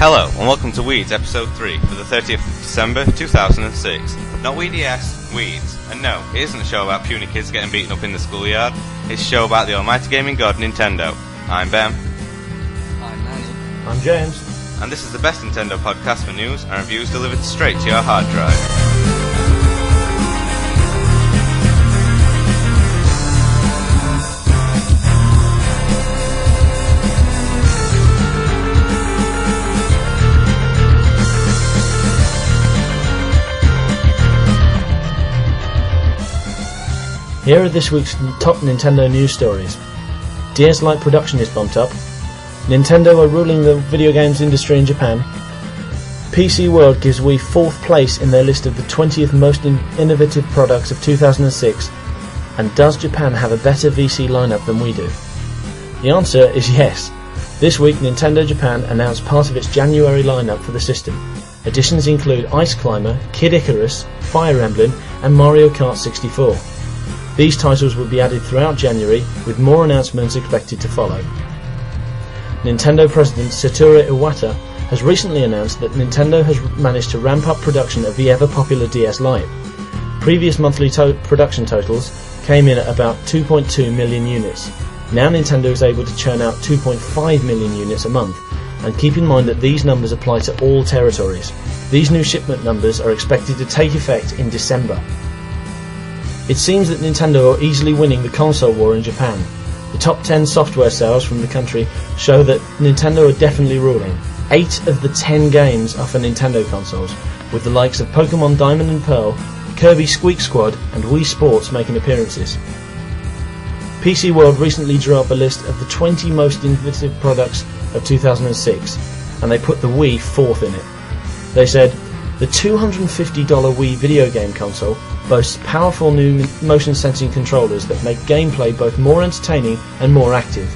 Hello, and welcome to WiiDS Episode 3 for the 30th of December 2006. Not WiiDS, WiiDS. And no, it isn't a show about puny kids getting beaten up in the schoolyard. It's a show about the almighty gaming god, Nintendo. I'm Ben. I'm Manny. I'm James. And this is the best Nintendo podcast for news and reviews delivered straight to your hard drive. Here are this week's top Nintendo news stories. DS Lite production is bumped up. Nintendo are ruling the video games industry in Japan. PC World gives Wii 4th place in their list of the 20th most innovative products of 2006. And does Japan have a better VC lineup than we do? The answer is yes. This week Nintendo Japan announced part of its January lineup for the system. Additions include Ice Climber, Kid Icarus, Fire Emblem and Mario Kart 64. These titles will be added throughout January, with more announcements expected to follow. Nintendo President Satoru Iwata has recently announced that Nintendo has managed to ramp up production of the ever-popular DS Lite. Previous monthly production totals came in at about 2.2 million units. Now Nintendo is able to churn out 2.5 million units a month, and keep in mind that these numbers apply to all territories. These new shipment numbers are expected to take effect in December. It seems that Nintendo are easily winning the console war in Japan. The top 10 software sales from the country show that Nintendo are definitely ruling. 8 of the 10 games are for Nintendo consoles, with the likes of Pokemon Diamond and Pearl, Kirby Squeak Squad and Wii Sports making appearances. PC World recently drew up a list of the 20 most innovative products of 2006, and they put the Wii 4th in it. They said, the $250 Wii video game console boasts powerful new motion sensing controllers that make gameplay both more entertaining and more active.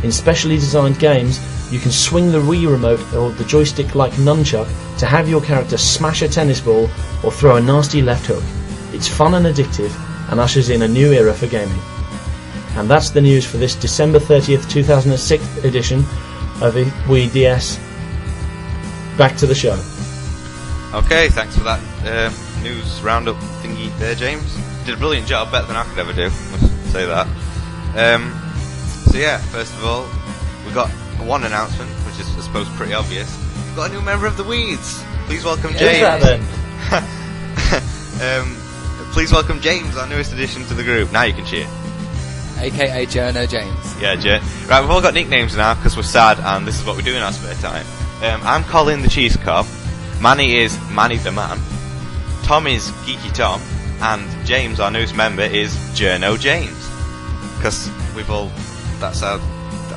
In specially designed games, you can swing the Wii remote or the joystick-like nunchuck to have your character smash a tennis ball or throw a nasty left hook. It's fun and addictive and ushers in a new era for gaming. And that's the news for this December 30th, 2006 edition of WiiDS. Back to the show. Okay, thanks for that news roundup thingy there, James. Did a brilliant job, better than I could ever do, must say that. So yeah, first of all, we got one announcement, which is I suppose pretty obvious. We've got a new member of the WiiDS. Please welcome James. Who's that then? Please welcome James, our newest addition to the group. Now you can cheer. AKA Journo James. Yeah, right, we've all got nicknames now because we're sad and this is what we do in our spare time. I'm Colin the Cheese Cob. Manny is Manny the Man, Tom is Geeky Tom, and James, our newest member, is Journo James. Because we've all, that's how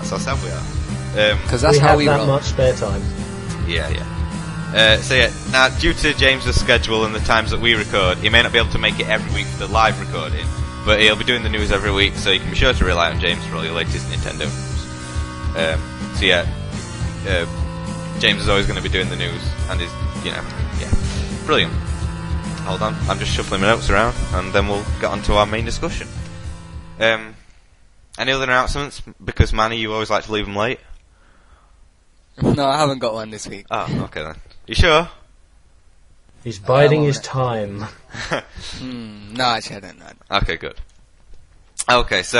sad we are. Because that's how we roll. We have that much spare time. Yeah. So yeah, now due to James's schedule and the times that we record, he may not be able to make it every week for the live recording, but he'll be doing the news every week, so you can be sure to rely on James for all your latest Nintendo news. So yeah, James is always going to be doing the news, and is, brilliant. Hold on, I'm just shuffling my notes around, and then we'll get on to our main discussion. Any other announcements? Because Manny, you always like to leave them late. No, I haven't got one this week. Oh, okay then. You sure? He's biding his time. No, actually I don't know. Okay, good. Okay, so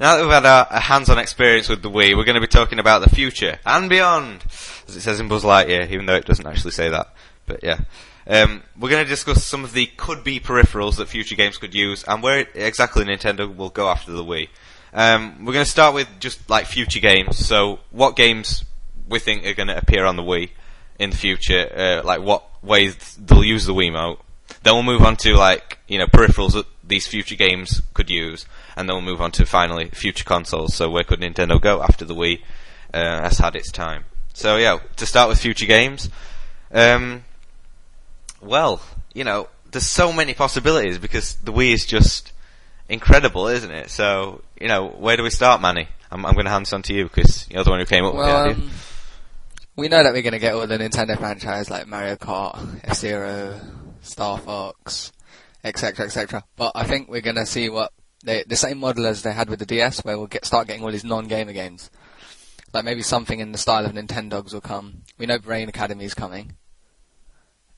now that we've had our hands-on experience with the Wii, we're going to be talking about the future and beyond, as it says in Buzz Lightyear, even though it doesn't actually say that. But yeah, we're going to discuss some of the could-be peripherals that future games could use, and where exactly Nintendo will go after the Wii. We're going to start with just like future games. So, what games we think are going to appear on the Wii in the future? Like what ways they'll use the Wiimote. Then we'll move on to peripherals that these future games could use, and then we'll move on to finally future consoles. So where could Nintendo go after the Wii has had its time? So yeah, to start with future games, well, there's so many possibilities because the Wii is just incredible, isn't it? So where do we start, Manny? I'm going to hand this on to you because you're the one who came up with the idea. We know that we're going to get all the Nintendo franchise like Mario Kart, F-Zero, Star Fox, etc., etc. But I think we're going to see what the same model as they had with the DS, where we'll start getting all these non-gamer games. like maybe something in the style of Nintendogs will come. We know Brain Academy's coming,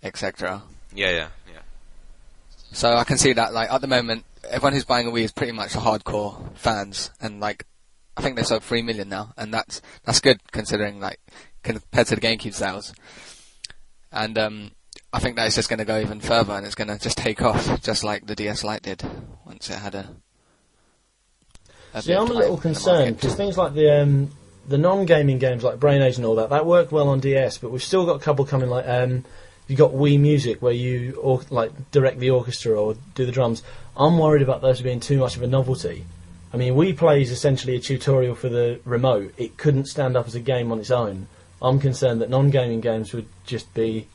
etc. Yeah. So I can see that, like, at the moment, everyone who's buying a Wii is pretty much the hardcore fans, and, like, I think they sold 3 million now, and that's good, considering, like, compared to the GameCube sales. And, I think that it's just going to go even further, and it's going to just take off, just like the DS Lite did, once it had a See, I'm a little concerned, because things like the non-gaming games, like Brain Age and all that worked well on DS, but we've still got a couple coming, like, you got Wii Music, where you direct the orchestra or do the drums. I'm worried about those being too much of a novelty. I mean, Wii Play is essentially a tutorial for the remote. It couldn't stand up as a game on its own. I'm concerned that non-gaming games would just be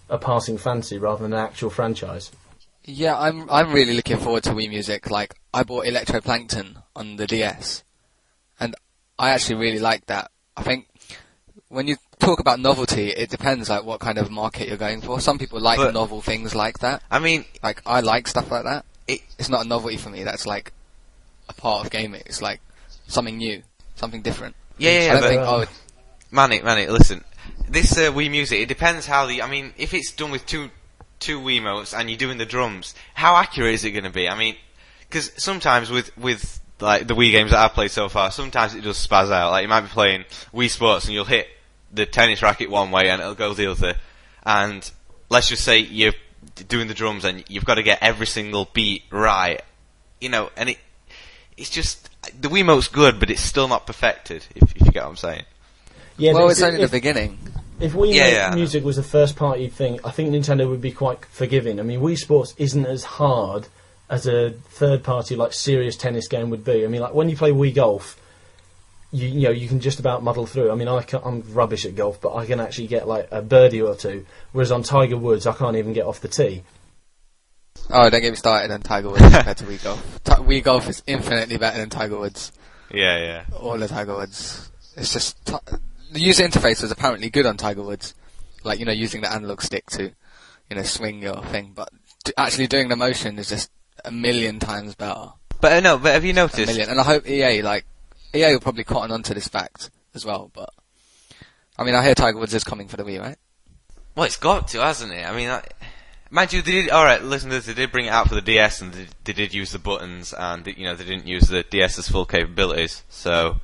a passing fancy rather than an actual franchise. Yeah, I'm really looking forward to Wii Music. Like, I bought Electroplankton on the DS, and I actually really like that. I think when you talk about novelty, it depends, like, what kind of market you're going for. Some people like novel things like that. I mean, like, I like stuff like that. It's not a novelty for me. That's like a part of gaming. It's like something new, something different. Yeah. I don't think. Manny, listen. This Wii Music, it depends how I mean, if it's done with two Wiimotes and you're doing the drums, how accurate is it going to be? I mean, because sometimes with like the Wii games that I've played so far, sometimes it does spaz out. Like, you might be playing Wii Sports and you'll hit the tennis racket one way and it'll go the other. And let's just say you're doing the drums and you've got to get every single beat right, you know. And it's just, the Wiimote's good, but it's still not perfected. If you get what I'm saying. Yeah, well, it's only the beginning. If Wii Music was a first-party thing, I think Nintendo would be quite forgiving. I mean, Wii Sports isn't as hard as a third-party, like, serious tennis game would be. I mean, like, when you play Wii Golf, you know, you can just about muddle through. I mean, I'm rubbish at golf, but I can actually get, like, a birdie or two, whereas on Tiger Woods, I can't even get off the tee. Oh, don't get me started on Tiger Woods compared to Wii Golf. Wii Golf is infinitely better than Tiger Woods. Yeah. All the Tiger Woods. It's just... the user interface was apparently good on Tiger Woods. Like, you know, using the analog stick to, you know, swing your thing. But actually doing the motion is just a million times better. But no, but have you noticed? A million. And I hope EA will probably cotton onto this fact as well. But, I mean, I hear Tiger Woods is coming for the Wii, right? Well, it's got to, hasn't it? I mean, mind you, they did, alright, listen to this, they did bring it out for the DS and they did use the buttons and, you know, they didn't use the DS's full capabilities. So,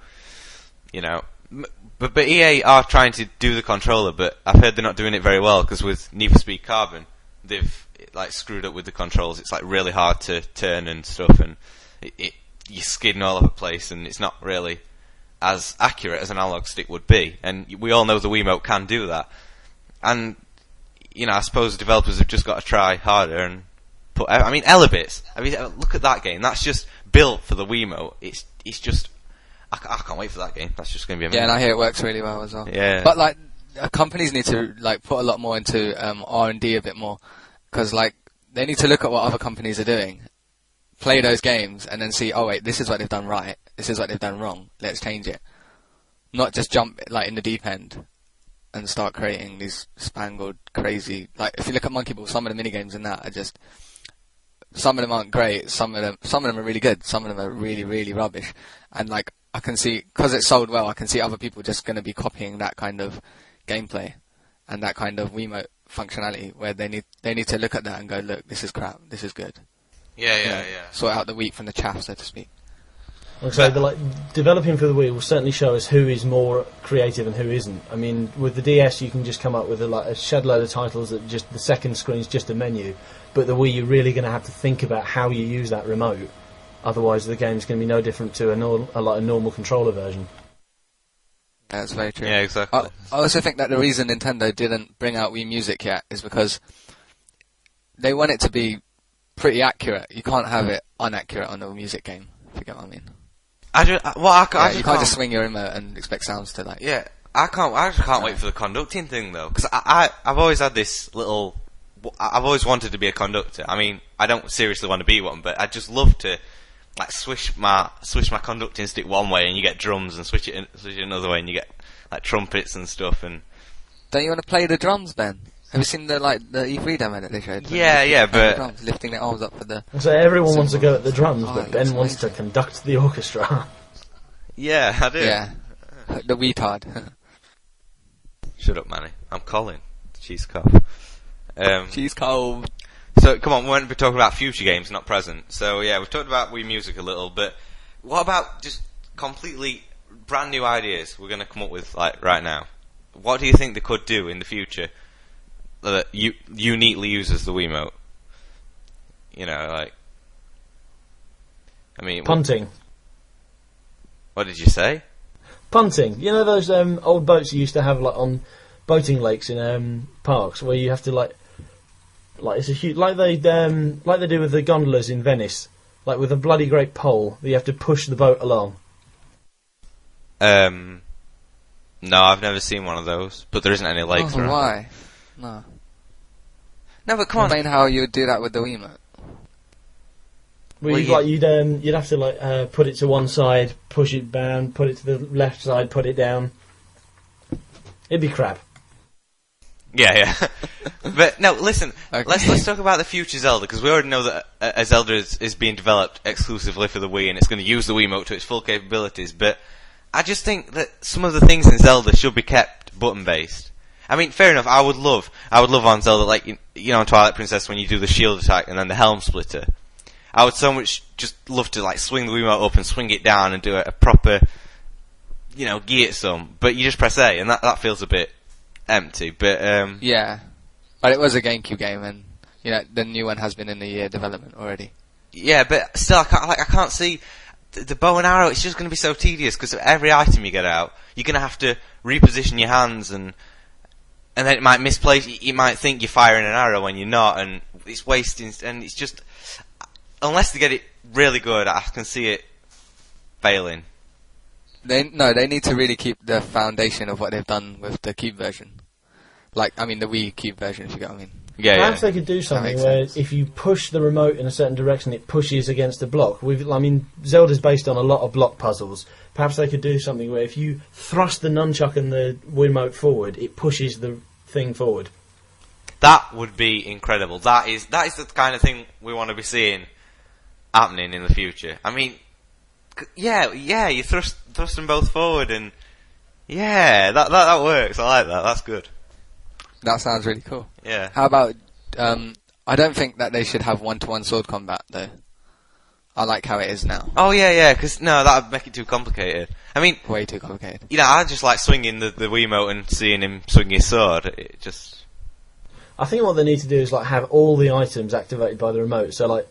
you know... But EA are trying to do the controller, but I've heard they're not doing it very well, because with Need for Speed Carbon, they've like screwed up with the controls. It's like really hard to turn and stuff, and you're skidding all over the place, and it's not really as accurate as an analog stick would be. And we all know the Wiimote can do that. And, you know, I suppose developers have just got to try harder and put... I mean, Elebits, I mean, look at that game. That's just built for the Wiimote. It's just... I can't wait for that game. That's just going to be amazing. Yeah, and I hear it works really well as well. Yeah. But, like, companies need to, like, put a lot more into R&D a bit more. Because, like, they need to look at what other companies are doing, play those games, and then see, oh, wait, this is what they've done right. This is what they've done wrong. Let's change it. Not just jump, like, in the deep end and start creating these spangled, crazy... Like, if you look at Monkey Ball, some of the minigames in that are just... Some of them aren't great. Some of them are really good. Some of them are really, really rubbish. And, like, I can see, because it's sold well, I can see other people just going to be copying that kind of gameplay and that kind of Wiimote functionality, where they need to look at that and go, look, this is crap, this is good. Yeah. Sort out the wheat from the chaff, so to speak. So, developing for the Wii will certainly show us who is more creative and who isn't. I mean, with the DS, you can just come up with a shed load of titles that just the second screen's just a menu. But the Wii, you're really going to have to think about how you use that remote. Otherwise, the game's going to be no different to a normal controller version. Yeah, that's very true. Yeah, exactly. I also think that the reason Nintendo didn't bring out Wii Music yet is because they want it to be pretty accurate. You can't have it inaccurate on a music game, if you get what I mean. You can't just swing your remote and expect sounds to, like... Yeah, I just can't wait for the conducting thing, though. Because I've always had this little... I've always wanted to be a conductor. I mean, I don't seriously want to be one, but I just love to... like swish my conducting stick one way and you get drums, and switch it another way and you get like trumpets and stuff. And don't you want to play the drums, Ben? Have you seen the E3 demo that they showed? Yeah, but drums, lifting their arms up for the. So everyone wants to go at the drums, but Ben wants to conduct the orchestra. Yeah, I do. Yeah, The Weetard. Shut up, Manny. I'm Colin. Cheese cough. She's cold. So, come on, we're going to be talking about future games, not present. So, yeah, we've talked about Wii Music a little, but what about just completely brand new ideas we're going to come up with, like, right now? What do you think they could do in the future that uniquely uses the Wiimote? You know, like... I mean... Punting. What did you say? Punting. You know those old boats you used to have like on boating lakes in parks where you have to like it's a huge like they do with the gondolas in Venice, like with a bloody great pole that you have to push the boat along. No, I've never seen one of those, but there isn't any lakes around. Why? No. No, but come on. Explain how you would do that with the Wiimote. Well, you'd have to like put it to one side, push it down, put it to the left side, put it down. It'd be crap. Yeah. But no, listen. Okay. Let's talk about the future Zelda, because we already know that a Zelda is being developed exclusively for the Wii, and it's going to use the Wiimote to its full capabilities. But I just think that some of the things in Zelda should be kept button based. I mean, fair enough. I would love on Zelda, like you know, in Twilight Princess when you do the shield attack and then the helm splitter. I would so much just love to like swing the Wiimote up and swing it down and do a proper, you know, gear some. But you just press A, and that feels a bit empty. But yeah, but it was a GameCube game, and you know the new one has been in the development already. Yeah, but still, I can't see the bow and arrow. It's just going to be so tedious because every item you get out, you're going to have to reposition your hands, and then it might misplace. You might think you're firing an arrow when you're not, and it's wasting. And it's just. Unless they get it really good, I can see it failing. They need to really keep the foundation of what they've done with the Cube version. Like, I mean, the Wii Cube version, if you get what I mean. Yeah, Perhaps they could do something where if you push the remote in a certain direction, it pushes against the block. Zelda's based on a lot of block puzzles. Perhaps they could do something where if you thrust the nunchuck and the Wiimote forward, it pushes the thing forward. That would be incredible. That is the kind of thing we want to be seeing happening in the future. I mean, yeah, you thrust them both forward, and yeah, that works. I like that. That's good. That sounds really cool. Yeah. How about? I don't think that they should have one-to-one sword combat though. I like how it is now. Oh yeah, because that would make it too complicated. I mean, way too complicated. You know, I just like swinging the Wiimote and seeing him swing his sword. It just. I think what they need to do is like have all the items activated by the remote. So like.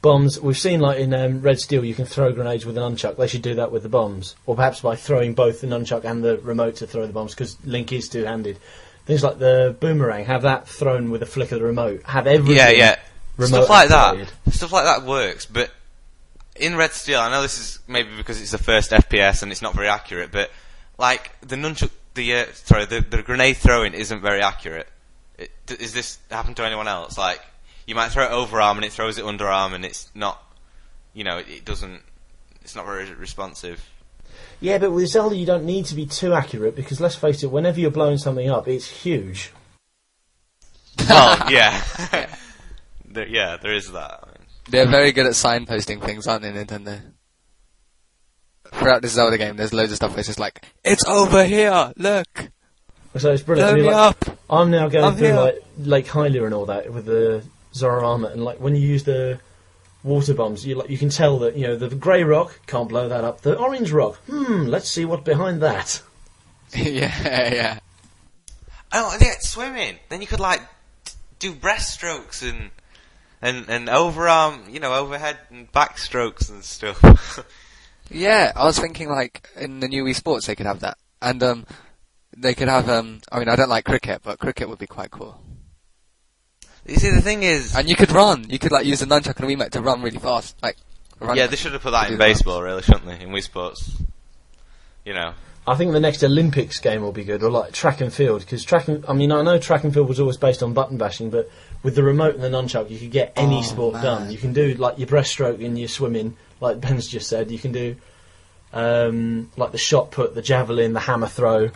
Bombs, we've seen like in Red Steel you can throw grenades with an nunchuck. They should do that with the bombs. Or perhaps by throwing both the nunchuck and the remote to throw the bombs, because Link is two-handed. Things like the boomerang, have that thrown with a flick of the remote. Have everything remote Stuff like activated. Stuff like that works, but in Red Steel, I know this is maybe because it's the first FPS and it's not very accurate, but like the nunchuck, the grenade throwing isn't very accurate. Is this happened to anyone else? Like, you might throw it overarm and it throws it underarm, and it's not, it's not very responsive. Yeah, but with Zelda you don't need to be too accurate, because let's face it, whenever you're blowing something up, it's huge. Well, yeah. There is that. They're very good at signposting things, aren't they, Nintendo? Throughout this Zelda game, there's loads of stuff where it's just like, it's over here, look! So it's brilliant. Blow me up! I'm now going through here. like Lake Hylia and all that with the Zororama, and like when you use the water bombs, you can tell that the grey rock can't blow that up. The orange rock, let's see what's behind that. yeah. Oh, yeah, swimming. Then you could like do breaststrokes and overarm, overhead and backstrokes and stuff. Yeah, I was thinking like in the new Wii Sports they could have that, and they could have. I mean, I don't like cricket, but cricket would be quite cool. You see, the thing is... And you could run. You could, like, use a nunchuck and a Wiimote to run really fast. Like, yeah, they should have put that in baseball, really, shouldn't they? In Wii Sports. I think the next Olympics game will be good, or like track and field, because I know track and field was always based on button bashing, but with the remote and the nunchuck, you could get any sport done. You can do, like, your breaststroke and your swimming, like Ben's just said. You can do, like, the shot put, the javelin, the hammer throw.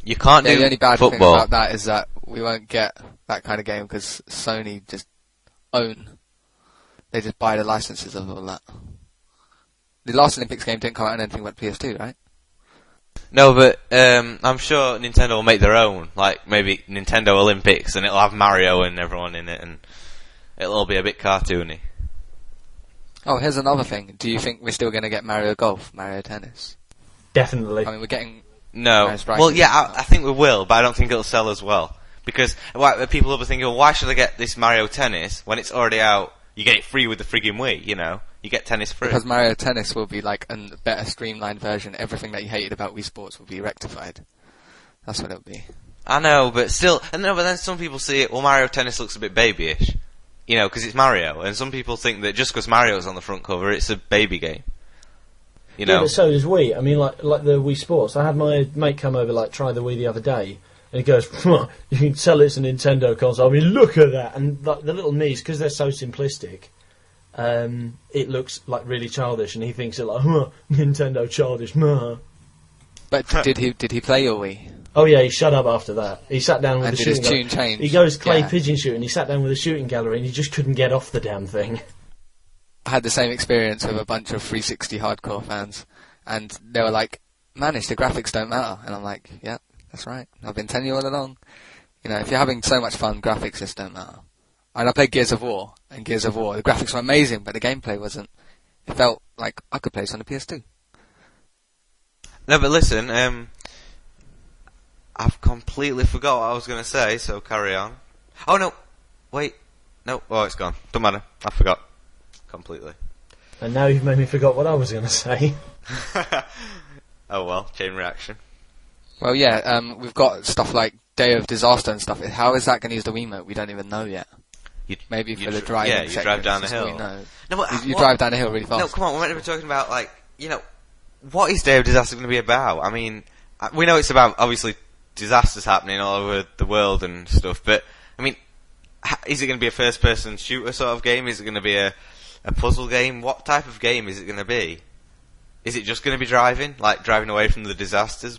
You can't do the only bad football. thing about that is that we won't get that kind of game because Sony just they just buy the licenses of all that. The last Olympics game didn't come out on anything but PS2, right? No, but I'm sure Nintendo will make their own, like maybe Nintendo Olympics, and it'll have Mario and everyone in it, and it'll all be a bit cartoony. Oh, here's another thing. Do you think we're still going to get Mario Golf, Mario Tennis? Definitely. I mean, we're getting... No. Well, yeah, I think we will, but I don't think it'll sell as well. Because people will be thinking, well, why should I get this Mario Tennis when it's already out? You get it free with the friggin' Wii, you know? You get tennis free. Because Mario Tennis will be like a better streamlined version. Everything that you hated about Wii Sports will be rectified. That's what it'll be. I know, but still... No, but then some people see it, well, Mario Tennis looks a bit babyish. You know, because it's Mario. And some people think that just because Mario's on the front cover, it's a baby game. You know? Yeah, but so does Wii. I mean, like the Wii Sports. I had my mate come over, try the Wii the other day, and he goes, you can sell it as a Nintendo console. I mean, look at that. And the little knees, because they're so simplistic, it looks really childish, and he thinks it Nintendo childish. But did he play your Wii? Oh yeah, he shut up after that. He sat down with and the did shooting his gallery. tune change? He goes clay pigeon shooting. He sat down with a shooting gallery, and he just couldn't get off the damn thing. I had the same experience with a bunch of 360 hardcore fans, and they were like, "Manish, the graphics don't matter," and I'm like, "Yeah, that's right. I've been telling you all along. You know, if you're having so much fun, graphics just don't matter." And I played Gears of War, and Gears of War, the graphics were amazing, but the gameplay wasn't. It felt like I could play this on the PS2. No, but listen, I've completely forgot what I was going to say, so carry on. Oh, no. Wait. No. Oh, it's gone. Don't matter. I forgot. Completely. And now you've made me forget what I was going to say. Oh, well. Chain reaction. Well, yeah, we've got stuff like Day of Disaster and stuff. How is that going to use the Wiimote? We don't even know yet. Maybe for the driving Yeah, you drive down the hill. No, but you drive down the hill really fast. No, come on. We're meant to be talking about, what is Day of Disaster going to be about? I mean, we know it's about, obviously, disasters happening all over the world and stuff, but, I mean, is it going to be a first-person shooter sort of game? Is it going to be a puzzle game? What type of game is it going to be? Is it just going to be driving? Like, driving away from the disasters?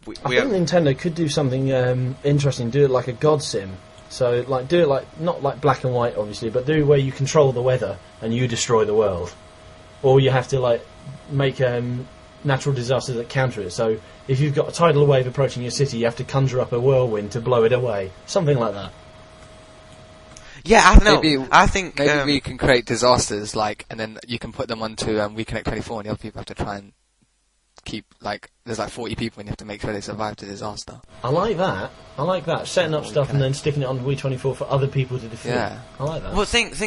I think Nintendo could do something interesting, do it like a God Sim. So, do it not like black and white, obviously, but do it where you control the weather and you destroy the world. Or you have to, make natural disasters that counter it. So, if you've got a tidal wave approaching your city, you have to conjure up a whirlwind to blow it away. Something like that. Yeah, I don't know. I think maybe we can create disasters, and then you can put them onto WeConnect 24, and the other people have to try and keep, there's 40 people, and you have to make sure they survive the disaster. I like that. Setting up stuff and then sticking it on Wii 24 for other people to defeat. Yeah. I like that. Well, think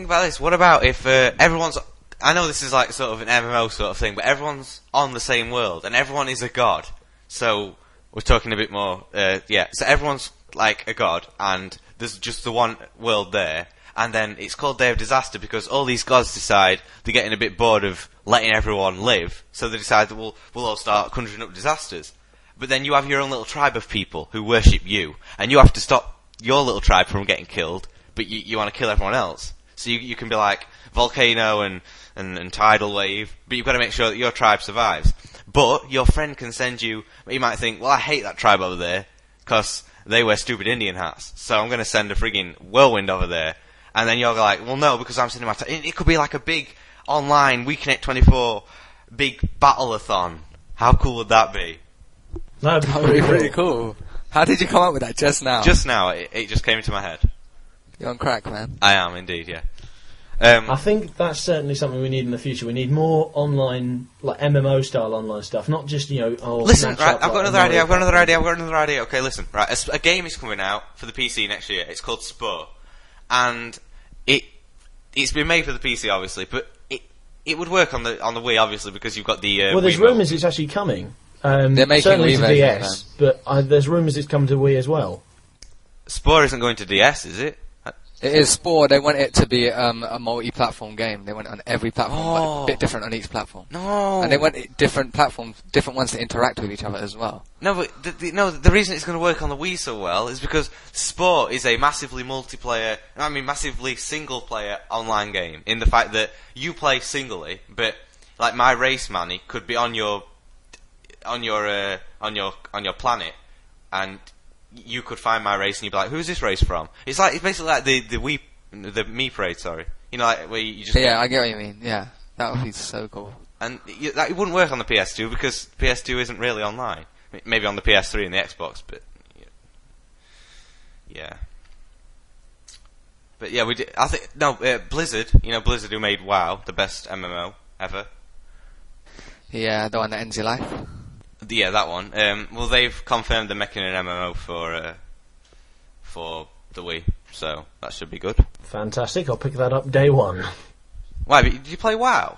about this. What about if everyone's... I know this is sort of an MMO sort of thing, but everyone's on the same world, and everyone is a god. So, we're talking a bit more... So everyone's like a god, and there's just the one world there, and then it's called Day of Disaster because all these gods decide they're getting a bit bored of letting everyone live, so they decide that we'll all start conjuring up disasters. But then you have your own little tribe of people who worship you, and you have to stop your little tribe from getting killed, but you want to kill everyone else. So you can be like volcano and tidal wave, but you've got to make sure that your tribe survives. But your friend can send you... You might think, well, I hate that tribe over there because they wear stupid Indian hats, so I'm going to send a frigging whirlwind over there. And then you're like, well, no, because I'm sending my... It could be like a big online WeConnect 24 big battle-a-thon. How cool would that be? That would be pretty cool. How did you come up with that just now? Just now, it just came into my head. You're on crack, man. I am indeed, yeah. I think that's certainly something we need in the future. We need more online, MMO-style online stuff, not just, listen, right, I've got another idea. Okay, listen, right, a game is coming out for the PC next year. It's called Spore. And it's been made for the PC, obviously, but it would work on the Wii, obviously, because you've got the well, there's rumours it's actually coming. They're making certainly Wii to DS, but there's rumours it's coming to Wii as well. Spore isn't going to DS, is it? It is Spore. They want it to be a multi-platform game. They want it on every platform, but a bit different on each platform. No. And they want different platforms, different ones to interact with each other as well. No, but the reason it's going to work on the Wii so well is because Spore is a massively single-player online game. In the fact that you play singly, but my race manny could be on your planet, and you could find my race and you'd be like, who's this race from? It's basically like the Me Parade, sorry. Where you just... Yeah, I get what you mean, yeah. That would be so cool. And that it wouldn't work on the PS2 because PS2 isn't really online. Maybe on the PS3 and the Xbox, but yeah. But yeah, we did. I think Blizzard. You know, Blizzard who made WoW, the best MMO ever. Yeah, the one that ends your life. Yeah, that one. Well, they've confirmed they're making an MMO for the Wii, so that should be good. Fantastic. I'll pick that up day one. Why? Did you play WoW?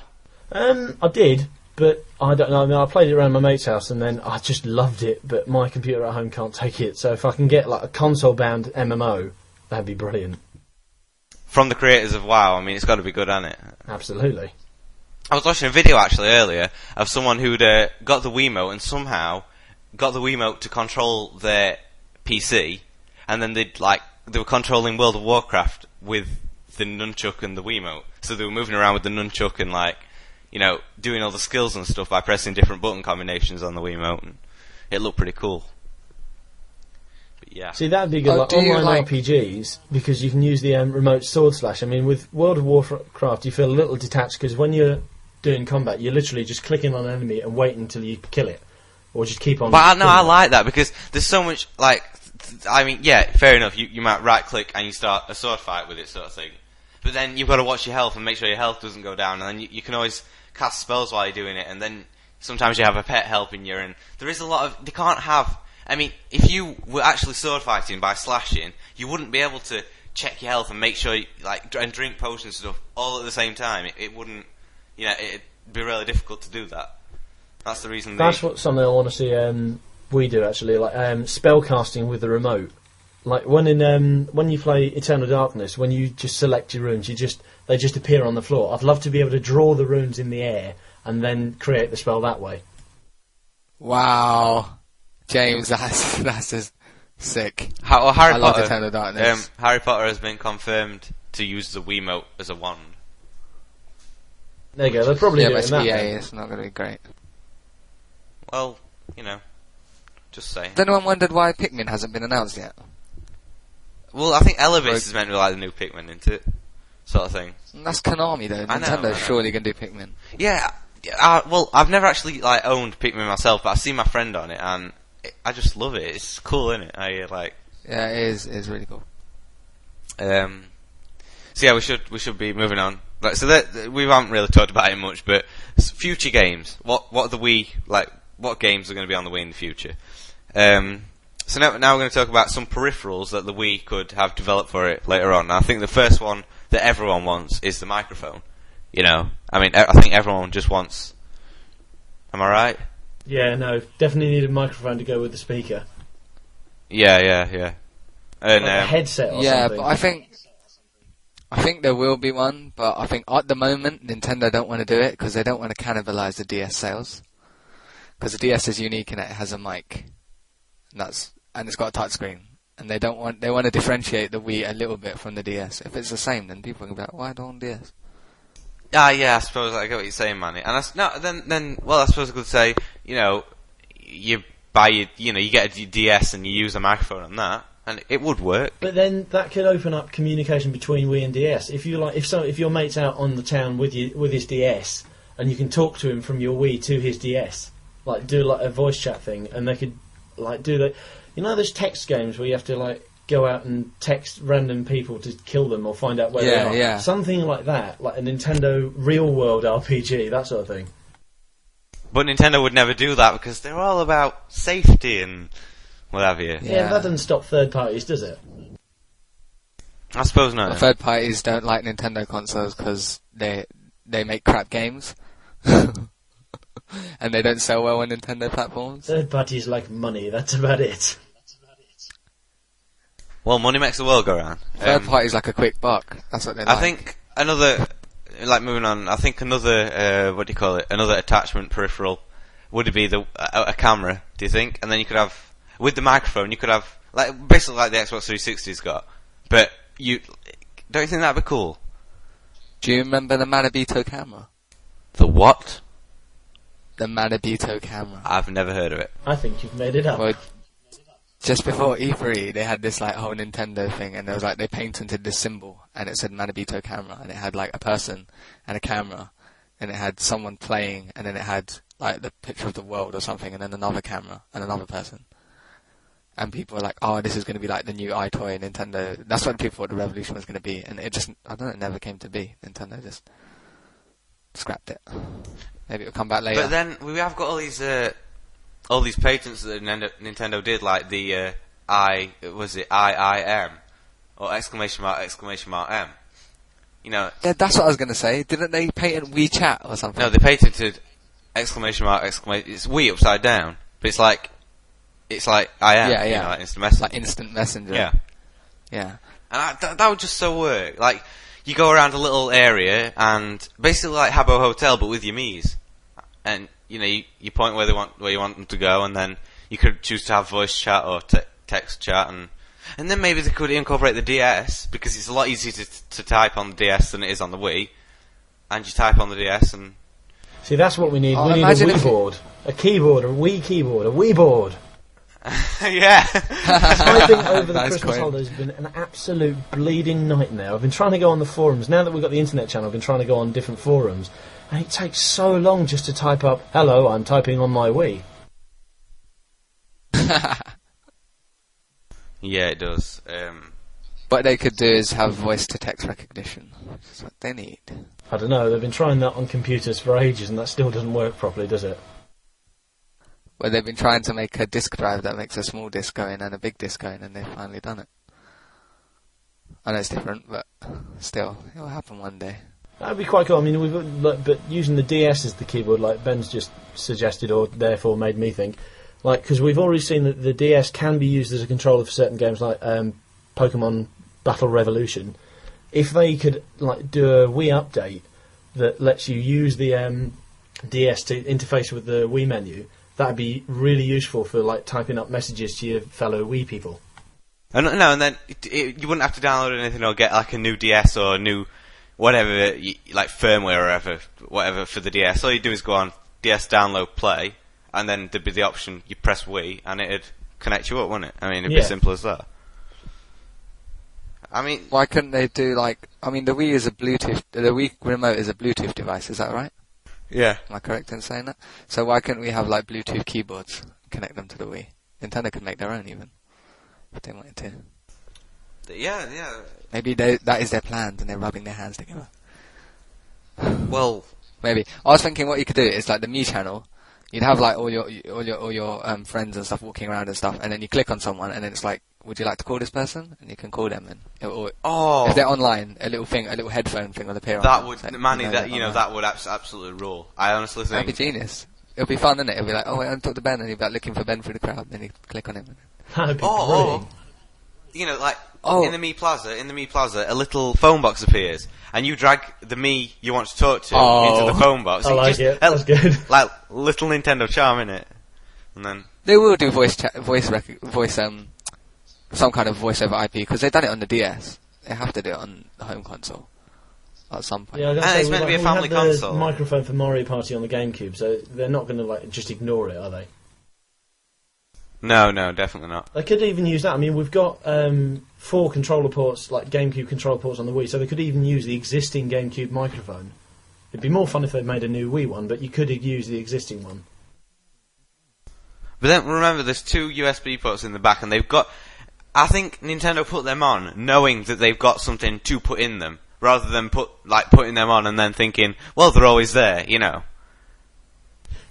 I did, but I don't know. I mean, I played it around my mate's house, and then I just loved it. But my computer at home can't take it. So if I can get like a console-bound MMO, that'd be brilliant. From the creators of WoW, I mean, it's got to be good, hasn't it? Absolutely. I was watching a video actually earlier of someone who'd got the Wiimote and somehow got the Wiimote to control their PC, and then they were controlling World of Warcraft with the nunchuck and the Wiimote. So they were moving around with the nunchuck and doing all the skills and stuff by pressing different button combinations on the Wiimote, and it looked pretty cool. But yeah. See, that'd be good, like online RPGs, because you can use the remote sword slash. I mean, with World of Warcraft, you feel a little detached, because when you're doing combat, you're literally just clicking on an enemy and waiting until you kill it. Or just keep on... But I like that, because there's so much, I mean, yeah, fair enough, you might right-click and you start a sword fight with it, sort of thing. But then you've got to watch your health and make sure your health doesn't go down, and then you can always cast spells while you're doing it, and then sometimes you have a pet helping you, and there is a lot of... They can't have... I mean, if you were actually sword fighting by slashing, you wouldn't be able to check your health and make sure, and drink potions and stuff all at the same time. It wouldn't... it'd be really difficult to do that. That's the reason. That's something I want to see we do, actually, spell casting with the remote. Like when you play Eternal Darkness, when you just select your runes, they just appear on the floor. I'd love to be able to draw the runes in the air and then create the spell that way. Wow, James, that's just sick. Harry I love Eternal Darkness. Harry Potter has been confirmed to use the Wiimote as a wand. There you go. They're probably doing but that. EA, then. it's not going to be great. Well, just saying. Has anyone wondered why Pikmin hasn't been announced yet? Well, I think Elevate is meant to be like the new Pikmin, isn't it? Sort of thing. That's Konami, though. Nintendo's surely going to do Pikmin. Yeah. Well, I've never actually owned Pikmin myself, but I've seen my friend on it, and I just love it. It's cool, isn't it? Yeah, it is. It's really cool. So yeah, we should be moving on. So we haven't really talked about it much, but future games. What are the Wii what games are going to be on the Wii in the future? So now we're going to talk about some peripherals that the Wii could have developed for it later on. Now, I think the first one that everyone wants is the microphone. I mean, I think everyone just wants... Am I right? Yeah, no, definitely need a microphone to go with the speaker. Yeah. And a headset or yeah, something. But I think there will be one, but I think at the moment Nintendo don't want to do it because they don't want to cannibalize the DS sales. Because the DS is unique and it has a mic, and it's got a touchscreen, and they want to differentiate the Wii a little bit from the DS. If it's the same, then people can be like, "Why don't DS?" Yeah, I suppose I get what you're saying, Manny. And I suppose I could say, you buy you get a DS and you use a microphone on that, and it would work. But then that could open up communication between Wii and DS. If your mate's out on the town with his DS, and you can talk to him from your Wii to his DS, do a voice chat thing, and they could do that. Those text games where you have to go out and text random people to kill them or find out where they are. Yeah. Something like that, like a Nintendo real world RPG, that sort of thing. But Nintendo would never do that because they're all about safety and what have you. Yeah, that doesn't stop third parties, does it? I suppose not. Well, third parties don't like Nintendo consoles because they make crap games. And they don't sell well on Nintendo platforms. Third parties like money, that's about it. Well, money makes the world go round. Third parties like a quick buck. That's what they like. I think moving on, I think another, another attachment peripheral would be a camera, do you think? And then you could have, with the microphone, you could have, basically like the Xbox 360's got. But don't you think that'd be cool? Do you remember the Manabito camera? The what? The Manabito camera. I've never heard of it. I think you've made it up. Well, just before E3, they had this whole Nintendo thing, and there was they patented this symbol, and it said Manabito camera, and it had a person and a camera, and it had someone playing, and then it had like the picture of the world or something, and then another camera and another person. And people were like, "Oh, this is going to be like the new iToy Nintendo." That's what people thought the revolution was going to be, and it just, I don't know, it never came to be. Nintendo just scrapped it. Maybe it'll come back later. But then we have got all these patents that Nintendo did, like the IIM or exclamation mark M. You know. Yeah, that's what I was going to say. Didn't they patent WeChat or something? No, they patented exclamation mark. It's Wii upside down, but it's like I am. Yeah, you yeah. know, like instant messenger. Like instant messenger. Yeah. Yeah. And that would just so work. Like, you go around a little area and basically like Habbo Hotel, but with your Mii's. And you know, you point where you want them to go, and then you could choose to have voice chat or text chat, and then maybe they could incorporate the DS, because it's a lot easier to type on the DS than it is on the Wii. And you type on the DS and see, that's what we need. Oh, we need a Wii board, a keyboard, a Wii keyboard, a Wii board. yeah. Typing over the That's Christmas great. holidays has been an absolute bleeding nightmare. I've been trying to go on the forums. Now that we've got the internet channel, I've been trying to go on different forums, and it takes so long just to type up, "Hello, I'm typing on my Wii." Yeah, it does. What they could do is have voice-to-text recognition. That's what they need. I don't know, they've been trying that on computers for ages, and that still doesn't work properly, does it? Well, they've been trying to make a disk drive that makes a small disk go in and a big disk go in, and they've finally done it. I know it's different, but still, it will happen one day. That'd be quite cool. I mean, we've got, but using the DS as the keyboard, like Ben's just suggested, or therefore made me think, like, because we've already seen that the DS can be used as a controller for certain games, like Pokemon Battle Revolution. If they could like do a Wii update that lets you use the DS to interface with the Wii menu, that'd be really useful for like typing up messages to your fellow Wii people. And then you wouldn't have to download anything or get like a new DS or a new whatever, like firmware or whatever for the DS. All you do is go on DS download play, and then there'd be the option you press Wii and it'd connect you up, wouldn't it? I mean, it'd be simple as that. I mean, Why couldn't they do like? I mean, the Wii is a Bluetooth. The Wii remote is a Bluetooth device. Is that right? yeah. Am I correct in saying that? So why couldn't we have like Bluetooth keyboards, connect them to the Wii? Nintendo could make their own even, if they wanted to. Yeah. Maybe that is their plan, and they're rubbing their hands together. Well, Maybe. I was thinking what you could do is like the Me channel. You'd have like all your friends and stuff walking around and stuff, and then you click on someone, and then it's like, would you like to call this person? And you can call them, and if they're online, a little headphone thing will appear. that on would, them, so Manny, you know that they're you know, online. that would absolutely rule. I honestly That'd think be genius. It'll be fun, isn't it? It'll be like, oh wait, I talk to Ben, and you'll be like looking for Ben through the crowd, and then you click on him. That'd be Oh, brilliant. you know, like Oh. in the Me Plaza, a little phone box appears, and you drag the Me you want to talk to Oh. into the phone box. I like it. That's good. Like little Nintendo charm in it, and then They will do some kind of voice over IP because they've done it on the DS. They have to do it on the home console at some point. Yeah, I was gonna And say, it's meant to be a we family had the console. microphone for Mario Party on the GameCube, so they're not going to like just ignore it, are they? no, definitely not. They could even use that. I mean, we've got 4 controller ports, like GameCube controller ports on the Wii, so they could even use the existing GameCube microphone. It'd be more fun if they'd made a new Wii one, but you could use the existing one. But then remember, there's 2 USB ports in the back, and they've got. I think Nintendo put them on knowing that they've got something to put in them, rather than putting them on and then thinking, well, they're always there, you know.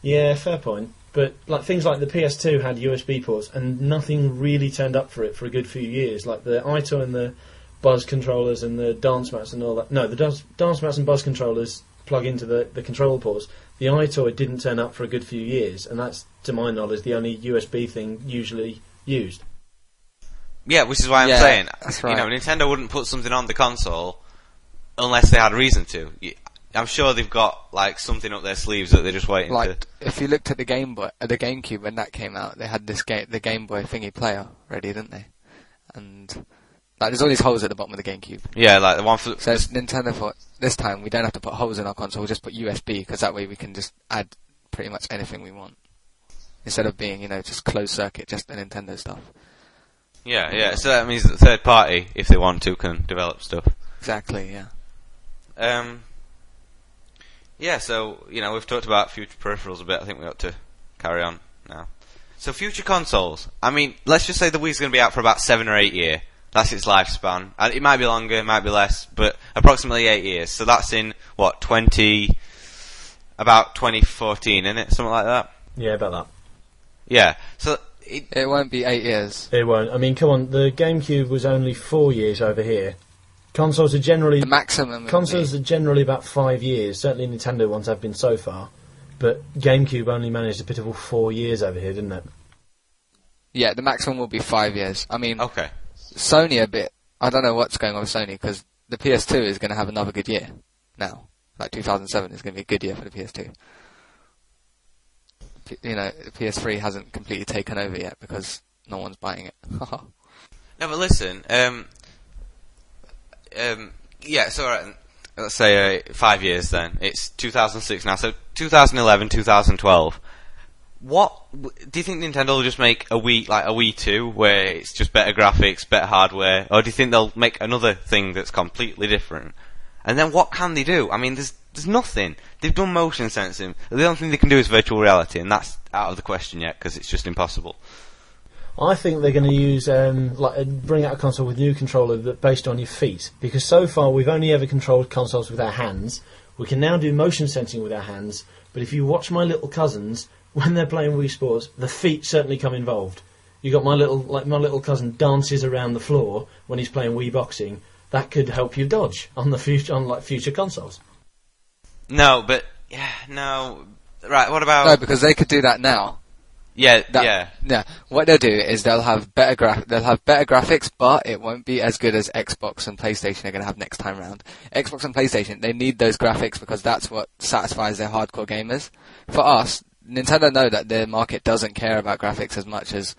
Yeah, fair point. But like things like the PS2 had USB ports, and nothing really turned up for it for a good few years. Like the Ito and the Buzz controllers and the dance mats and all that. No, the dance mats and Buzz controllers plug into the control ports. The iToy didn't turn up for a good few years, and that's, to my knowledge, the only USB thing usually used. Yeah, which is why I'm Yeah, saying, that's right. you know, Nintendo wouldn't put something on the console unless they had reason to. I'm sure they've got like something up their sleeves that they're just waiting Like to. if you looked at the Game Boy, the GameCube when that came out, they had the Game Boy thingy player ready, didn't they? And like there's all these holes at the bottom of the GameCube. Yeah, like the one for. So Nintendo thought this time we don't have to put holes in our console, we'll just put USB because that way we can just add pretty much anything we want instead of being just closed circuit, just the Nintendo stuff. Yeah. So that means that the third party, if they want to, can develop stuff. Exactly, yeah. Yeah, so, we've talked about future peripherals a bit. I think we ought to carry on now. So, future consoles. I mean, let's just say the Wii's going to be out for about 7 or 8 years. That's its lifespan. And it might be longer, it might be less, but approximately 8 years. So that's in, about 2014, isn't it? Something like that? Yeah, about that. Yeah. So It won't be 8 years. It won't. I mean, come on, the GameCube was only 4 years over here. Consoles are generally... The maximum... Consoles are generally about 5 years. Certainly Nintendo ones have been so far. But GameCube only managed a pitiful 4 years over here, didn't it? Yeah, the maximum will be 5 years. I mean, okay. Sony a bit... I don't know what's going on with Sony, because the PS2 is going to have another good year now. Like 2007 is going to be a good year for the PS2. The PS3 hasn't completely taken over yet because no one's buying it. No, but listen, yeah, so alright, let's say 5 years then. It's 2006 now, so 2011, 2012. What do you think Nintendo will just make a Wii, like a Wii 2, where it's just better graphics, better hardware, or do you think they'll make another thing that's completely different? And then what can they do? I mean, there's nothing. They've done motion sensing. The only thing they can do is virtual reality, and that's out of the question yet because it's just impossible. I think they're going to use bring out a console with a new controller based on your feet, because so far we've only ever controlled consoles with our hands. We can now do motion sensing with our hands, but if you watch my little cousins when they're playing Wii Sports, the feet certainly come involved. You got my little cousin dances around the floor when he's playing Wii Boxing. That could help you dodge on future consoles. No, but no. Right, what about? No, because they could do that now. Yeah. Yeah. What they'll do is they'll have better graphics, but it won't be as good as Xbox and PlayStation are going to have next time round. Xbox and PlayStation, they need those graphics because that's what satisfies their hardcore gamers. For us, Nintendo know that their market doesn't care about graphics as much as,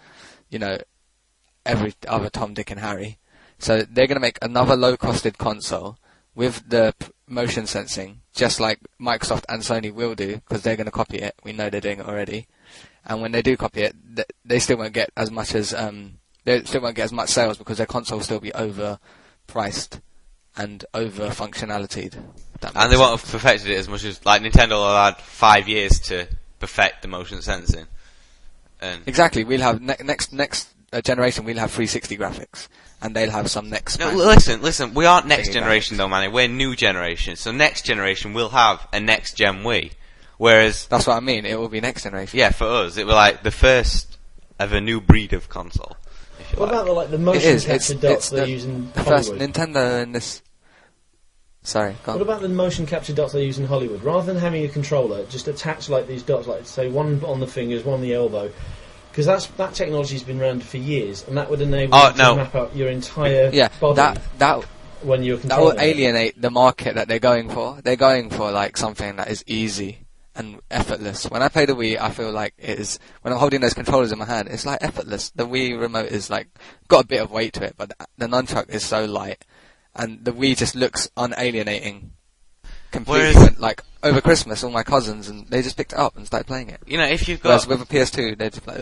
every other Tom, Dick and Harry. So they're going to make another low-costed console with the motion sensing, just like Microsoft and Sony will do, because they're going to copy it. We know they're doing it already. And when they do copy it, they still won't get as much as sales because their console will still be overpriced and over functionality. And they won't have perfected it as much as Nintendo will have had 5 years to perfect the motion sensing. And exactly, we'll have next generation. We'll have 360 graphics, and they'll have some next. No, listen. We aren't next generation though, Manny. We're new generation. So next generation we'll have a next gen Wii. Whereas that's what I mean. It will be next generation. Yeah, for us, it will like the first of a new breed of console. What about the motion capture dots they're using? The first Nintendo in this. Sorry, go on. What about the motion capture dots they use in Hollywood? Rather than having a controller, just attach these dots, say one on the fingers, one on the elbow, because that technology's been around for years, and that would enable you to map out your entire body. When you're controlling that will alienate the market that they're going for. They're going for something that is easy and effortless. When I play the Wii, I feel like it is. When I'm holding those controllers in my hand, it's effortless. The Wii remote is got a bit of weight to it, but the nunchuck is so light. And the Wii just looks unalienating completely. Over Christmas, all my cousins, and they just picked it up and started playing it. If you've got... Whereas with a PS2, they're just like...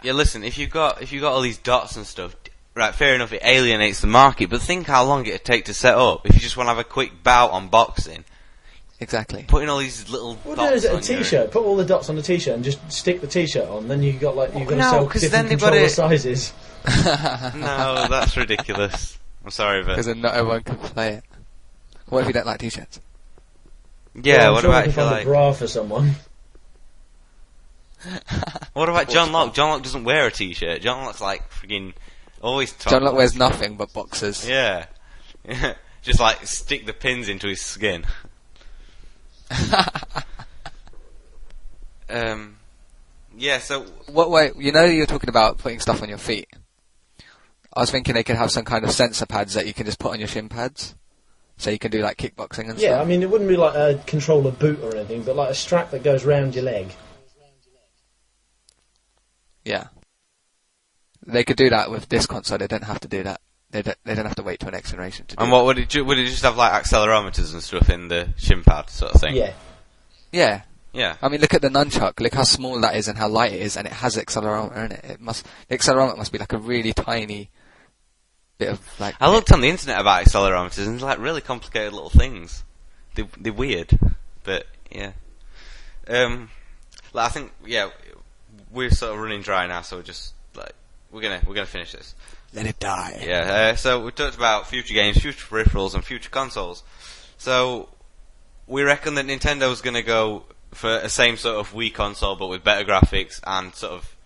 Yeah, listen, if you've got all these dots and stuff, right, fair enough, it alienates the market, but think how long it'd take to set up if you just want to have a quick bout on boxing. Exactly. Putting all these little dots on a t-shirt. Put all the dots on the t-shirt and just stick the t-shirt on. Then you've got to sell different controller sizes. No, that's ridiculous. I'm sorry, but... Because then not everyone can play it. What if you don't like t-shirts? Yeah, what about if you a bra for someone? What about John Locke? John Locke doesn't wear a t-shirt. John Locke's friggin' always... John Locke wears nothing but boxers. Yeah. Just stick the pins into his skin. Yeah, so... What way... you're talking about putting stuff on your feet. I was thinking they could have some kind of sensor pads that you can just put on your shin pads. So you can do kickboxing and stuff. Yeah, I mean, it wouldn't be like a controller boot or anything, but like a strap that goes round your leg. Yeah. They could do that with this console. They don't have to do that. They don't have to wait till next generation to do And what would it just have accelerometers and stuff in the shin pad sort of thing? Yeah. Yeah. Yeah. I mean, look at the nunchuck. Look how small that is and how light it is, and it has accelerometer in it. The accelerometer must be a really tiny bit of I looked on the internet about accelerometers and they're really complicated little things. They're weird. But yeah, I think we're sort of running dry now, so we're gonna finish this. Let it die. Yeah. So we talked about future games, future peripherals, and future consoles. So we reckon that Nintendo's gonna go for a same sort of Wii console, but with better graphics and sort of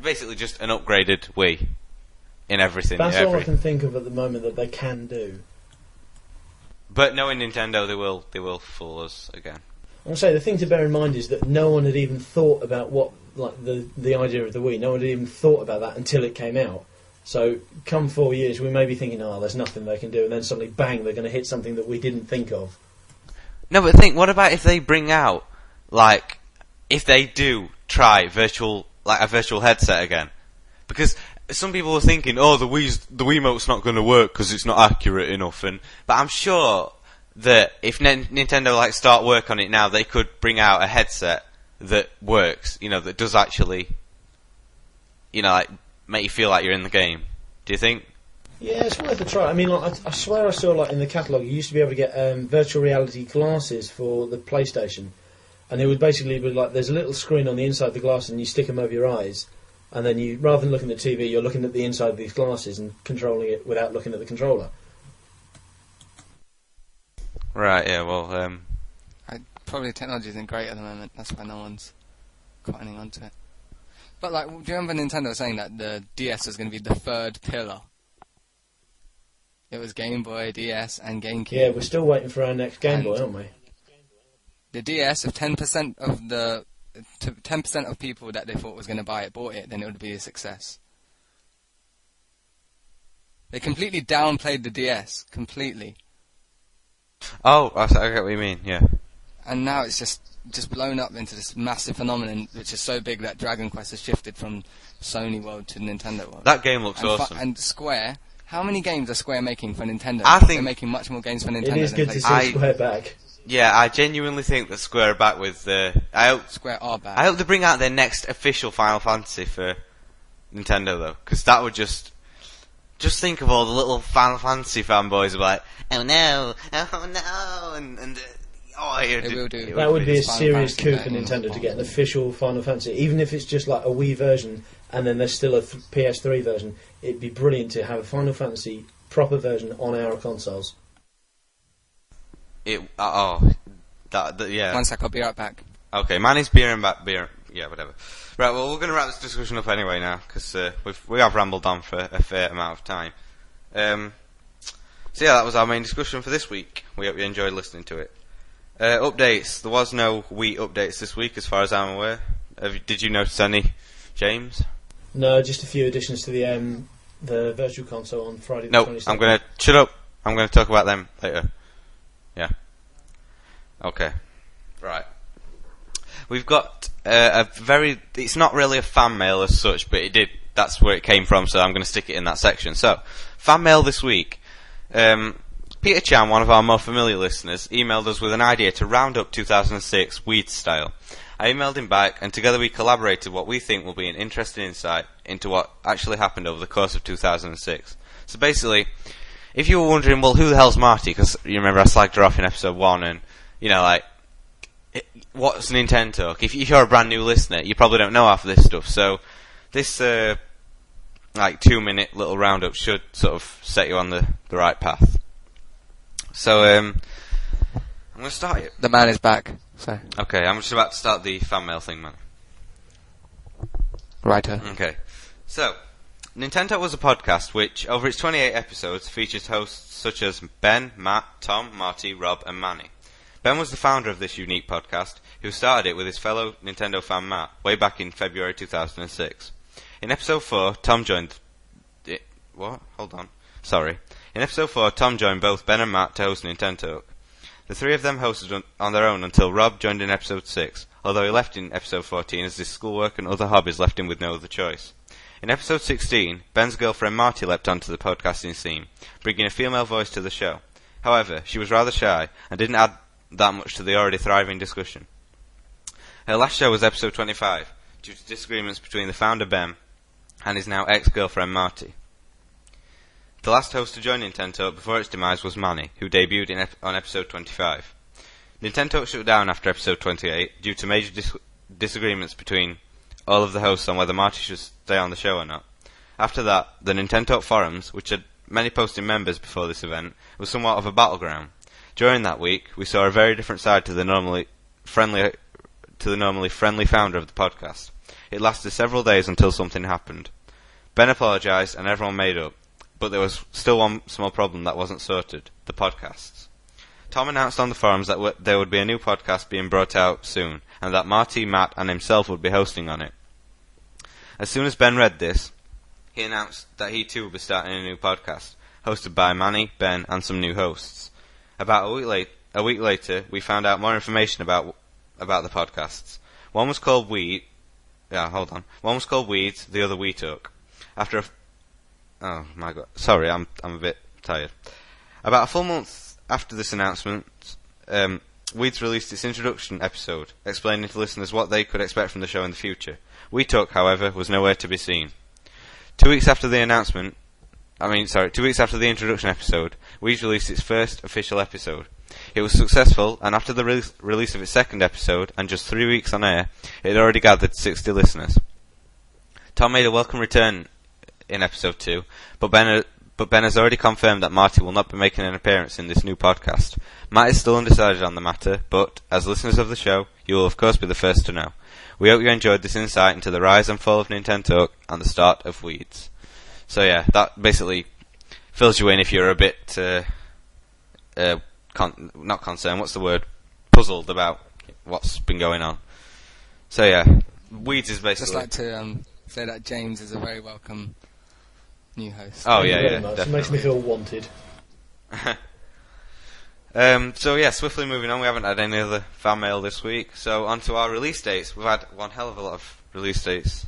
basically just an upgraded Wii in everything. That's all I can think of at the moment that they can do. But knowing Nintendo, they will fool us again. I want to say the thing to bear in mind is that no one had even thought about the idea of the Wii. No one had even thought about that until it came out. So come 4 years, we may be thinking, there's nothing they can do, and then suddenly, bang, they're going to hit something that we didn't think of. No, but what about if they bring out, if they do try a virtual headset again? Because some people were thinking, the Wiimote's not going to work because it's not accurate enough. But I'm sure that if Nintendo start work on it now, they could bring out a headset that works. That does actually, make you feel like you're in the game. Do you think? Yeah, it's worth a try. I mean, I swear I saw in the catalogue you used to be able to get virtual reality glasses for the PlayStation, and it would basically be there's a little screen on the inside of the glass, and you stick them over your eyes, and then you, rather than looking at the TV, you're looking at the inside of these glasses and controlling it without looking at the controller. Right. Yeah. Well. Probably technology isn't great at the moment. That's why no one's cottoning onto it. But do you remember Nintendo saying that the DS was going to be the third pillar? It was Game Boy, DS, and GameCube. Yeah, we're still waiting for our next Game Boy, aren't we? The DS, if 10% of people that they thought was going to buy it bought it, then it would be a success. They completely downplayed the DS, completely. Oh, I get what you mean. Yeah. And now it's just blown up into this massive phenomenon, which is so big that Dragon Quest has shifted from Sony world to Nintendo world. That game looks awesome. And Square, how many games are Square making for Nintendo? I think they're making much more games for Nintendo. It is good to see Square back. Yeah, I genuinely think that Square are back with Square are back. I hope they bring out their next official Final Fantasy for Nintendo though, because that would just think of all the little Final Fantasy fanboys who are oh no, and They will do. That would be a serious coup for Nintendo to get an official Final Fantasy, even if it's just a Wii version and then there's still a PS3 version. It'd be brilliant to have a Final Fantasy proper version on our consoles. Yeah. 1 sec, I'll be right back. Okay, Manny's beer. Yeah, whatever. Right, well, we're going to wrap this discussion up anyway now, because we have rambled on for a fair amount of time. So yeah, that was our main discussion for this week. We hope you enjoyed listening to it. Updates. There was no Wii updates this week, as far as I'm aware. Did you notice any, James? No, just a few additions to the Virtual Console on Friday the 22nd. I'm going to shut up. I'm going to talk about them later. Yeah. Okay. Right. We've got it's not really a fan mail as such, but that's where it came from, so I'm going to stick it in that section. So, fan mail this week. Peter Chan, one of our more familiar listeners, emailed us with an idea to round up 2006 WiiDS style. I emailed him back, and together we collaborated what we think will be an interesting insight into what actually happened over the course of 2006. So basically, if you were wondering, well, who the hell's Marty? Because you remember I slagged her off in episode 1, and, what's Nintendo? If you're a brand new listener, you probably don't know half of this stuff. So this, 2-minute little roundup should sort of set you on the right path. So, I'm going to start it. The man is back. So. Okay, I'm just about to start the fan mail thing, man. Righto. Okay. So, Nintendo was a podcast which, over its 28 episodes, features hosts such as Ben, Matt, Tom, Marty, Rob, and Manny. Ben was the founder of this unique podcast, who started it with his fellow Nintendo fan Matt, way back in February 2006. In episode 4, Tom joined... What? Hold on. Sorry. In episode 4, Tom joined both Ben and Matt to host Nintendo. The three of them hosted on their own until Rob joined in episode 6, although he left in episode 14 as his schoolwork and other hobbies left him with no other choice. In episode 16, Ben's girlfriend Marty leapt onto the podcasting scene, bringing a female voice to the show. However, she was rather shy and didn't add that much to the already thriving discussion. Her last show was episode 25, due to disagreements between the founder Ben and his now ex-girlfriend Marty. The last host to join Nintendo before its demise was Manny, who debuted on episode 25. Nintendo shut down after episode 28 due to major disagreements between all of the hosts on whether Marty should stay on the show or not. After that, the Nintendo forums, which had many posting members before this event, was somewhat of a battleground. During that week, we saw a very different side to the normally friendly founder of the podcast. It lasted several days until something happened. Ben apologised and everyone made up, but there was still one small problem that wasn't sorted: the podcasts. Tom announced on the forums that there would be a new podcast being brought out soon, and that Marty, Matt, and himself would be hosting on it. As soon as Ben read this, he announced that he too would be starting a new podcast, hosted by Manny, Ben, and some new hosts. About a week later, we found out more information about the podcasts. One was called One was called Weeds, the other We Talk. Oh my god, sorry, I'm a bit tired. About a full month after this announcement, Weeds released its introduction episode, explaining to listeners what they could expect from the show in the future. We Talk, however, was nowhere to be seen. 2 weeks after the introduction episode, Weeds released its first official episode. It was successful, and after the release of its second episode, and just 3 weeks on air, it had already gathered 60 listeners. Tom made a welcome return in episode 2, but Ben has already confirmed that Marty will not be making an appearance in this new podcast. Matt is still undecided on the matter, but, as listeners of the show, you will of course be the first to know. We hope you enjoyed this insight into the rise and fall of Nintendo and the start of Weeds. So yeah, that basically fills you in if you're a bit, not concerned, what's the word? Puzzled about what's been going on. So yeah, Weeds is basically... Just like to say that James is a very welcome new host. Oh yeah, It makes me feel wanted. So yeah, swiftly moving on, we haven't had any other fan mail this week, so on to our release dates. We've had one hell of a lot of release dates.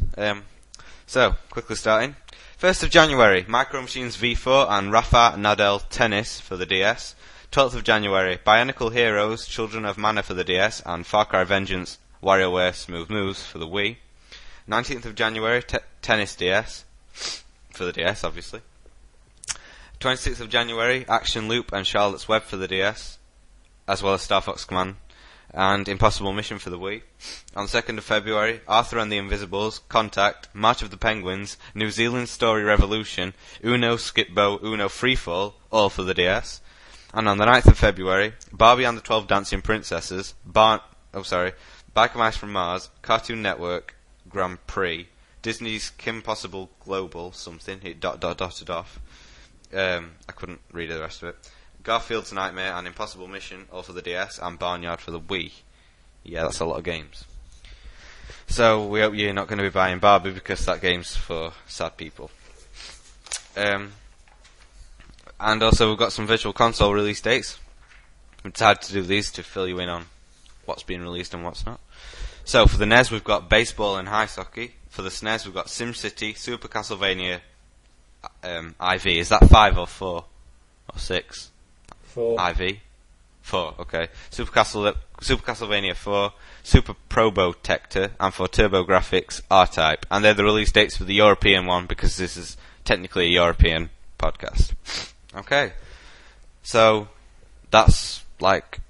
So, quickly starting. 1st of January, Micro Machines V4 and Rafa Nadal Tennis for the DS. 12th of January, Bionicle Heroes, Children of Mana for the DS, and Far Cry Vengeance, WarioWare Smooth Moves for the Wii. 19th of January, Tennis DS, for the DS, obviously. 26th of January, Action Loop and Charlotte's Web for the DS, as well as Star Fox Command, and Impossible Mission for the Wii. On 2nd of February, Arthur and the Invisibles, Contact, March of the Penguins, New Zealand Story Revolution, Uno Skipbo, Uno Freefall, all for the DS. And on the 9th of February, Barbie and the 12 Dancing Princesses, Biker Mice from Mars, Cartoon Network, Grand Prix, Disney's Kim Possible Global, something, it dotted off. I couldn't read the rest of it. Garfield's Nightmare and Impossible Mission, all for the DS, and Barnyard for the Wii. Yeah, that's a lot of games. So, we hope you're not going to be buying Barbie because that game's for sad people. And also, we've got some Virtual Console release dates. We decided to do these to fill you in on what's being released and what's not. So, for the NES, we've got Baseball and Ice Hockey. For the SNES, we've got SimCity, Super Castlevania IV. Is that 5 or 4? Or 6? 4. IV? 4, okay. Super Castlevania 4, Super Probotector, and for TurboGrafx, R-Type. And they're the release dates for the European one, because this is technically a European podcast. Okay. So, that's, like,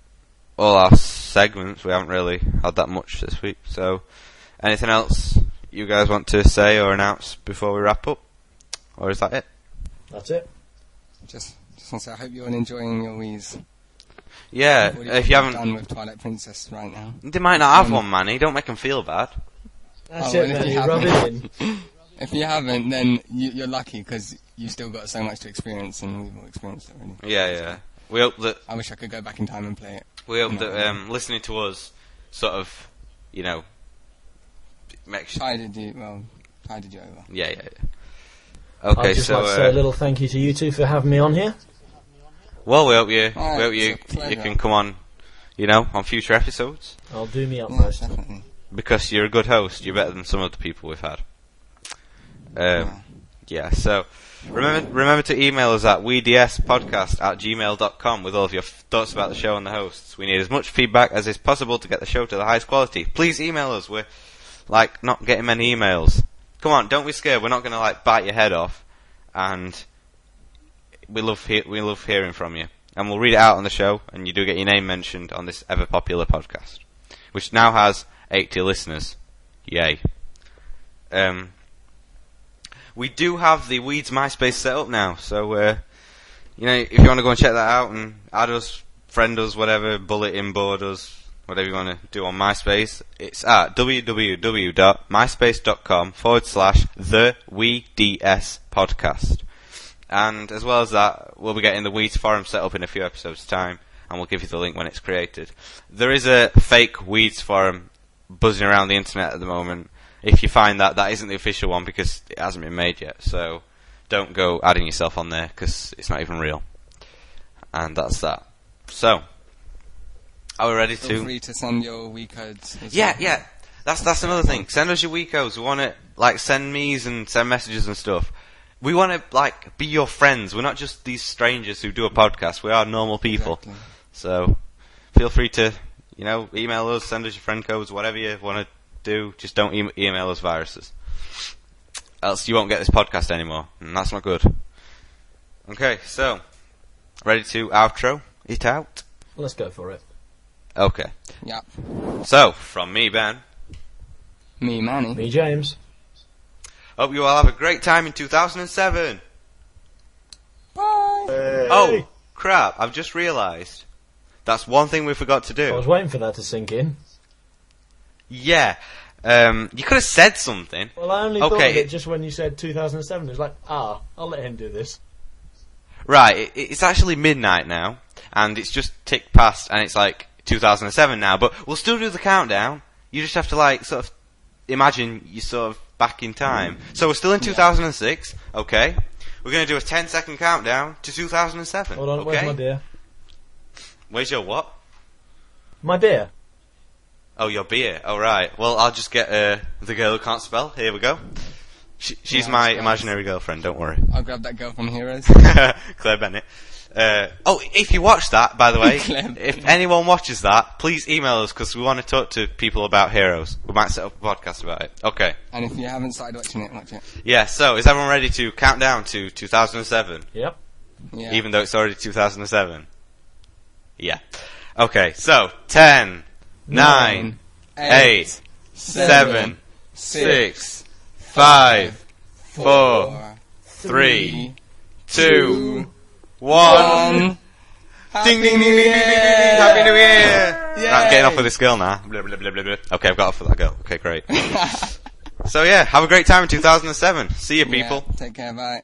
all our segments. We haven't really had that much this week. So, anything else you guys want to say or announce before we wrap up? Or is that it? That's it. Just want to say, I hope you're enjoying your Wii's. Yeah, if you haven't done with Twilight Princess right now. They might not have one, Manny. Don't make them feel bad. That's Oh, it, and if man. you You rub haven't- it in. If you haven't, then you're lucky because you've still got so much to experience, and we've all experienced it already. Yeah. We hope that I wish I could go back in time and play it. listening to us sort of, makes Tided you over. Yeah. Okay, I'd just so like to say a little thank you to you two for having me on here. well, we hope you Alright, you it's a pleasure. can come on, on future episodes I'll do me Yeah, utmost. definitely. because you're a good host. You're better than some of the people we've had. Yeah. So remember to email us at WiiDSpodcast@gmail.com with all of your thoughts about the show and the hosts. We need as much feedback as is possible to get the show to the highest quality. Please email us. We're not getting many emails. Come on, don't be scared. We're not going to bite your head off, and we love hearing from you. and we'll read it out on the show, and you do get your name mentioned on this ever-popular podcast, which now has 80 listeners. Yay. We do have the WiiDS MySpace set up now, so, if you want to go and check that out and add us, friend us, whatever, bulletin board us, whatever you want to do on MySpace, it's at www.myspace.com/the WiiDS podcast. And as well as that, we'll be getting the WiiDS forum set up in a few episodes' time, and we'll give you the link when it's created. There is a fake WiiDS forum buzzing around the internet at the moment. If you find that, that isn't the official one because it hasn't been made yet. So don't go adding yourself on there because it's not even real. And that's that. So, are we ready to? Feel free to send your Wii codes. Yeah. That's another thing. Send us your Wii codes. We want to send me's and send messages and stuff. We want to be your friends. We're not just these strangers who do a podcast. We are normal people. Exactly. So feel free to email us, send us your friend codes, whatever you want to do. Just don't email us viruses, else you won't get this podcast anymore, and that's not good. Okay, so ready to outro it out? Let's go for it. Okay. Yeah. So from me, Ben. Me, Manny. Me, James. Hope you all have a great time in 2007. Bye. Oh crap! I've just realised that's one thing we forgot to do. I was waiting for that to sink in. Yeah. You could have said something. Well, I only thought of it just when you said 2007. It was like, I'll let him do this. Right, it's actually midnight now, and it's just ticked past, and it's 2007 now, but we'll still do the countdown. You just have to sort of imagine you're sort of back in time. So we're still in 2006, okay? We're going to do a 10-second countdown to 2007. Hold on, okay? where's my beer? Where's your what? My beer. Oh, your beer. Oh, right. Well, I'll just get the girl who can't spell. Here we go. She's my imaginary girlfriend, don't worry. I'll grab that girl from Heroes. Claire Bennett. If you watch that, by the way, if anyone watches that, please email us because we want to talk to people about Heroes. We might set up a podcast about it. Okay. And if you haven't started watching it, watch it. Yeah, so is everyone ready to count down to 2007? Yep. Yeah. Even though it's already 2007? Yeah. Okay, so 10, 9, 8, 7, 6, 5, 4, 3, 2, 1. Ding ding ding ding ding ding! Happy New Year! Right, I'm getting off with this girl now. Blah, blah, blah, blah, blah. Okay, I've got off with that girl. Okay, great. So yeah, have a great time in 2007. See you, people. Yeah, take care, bye.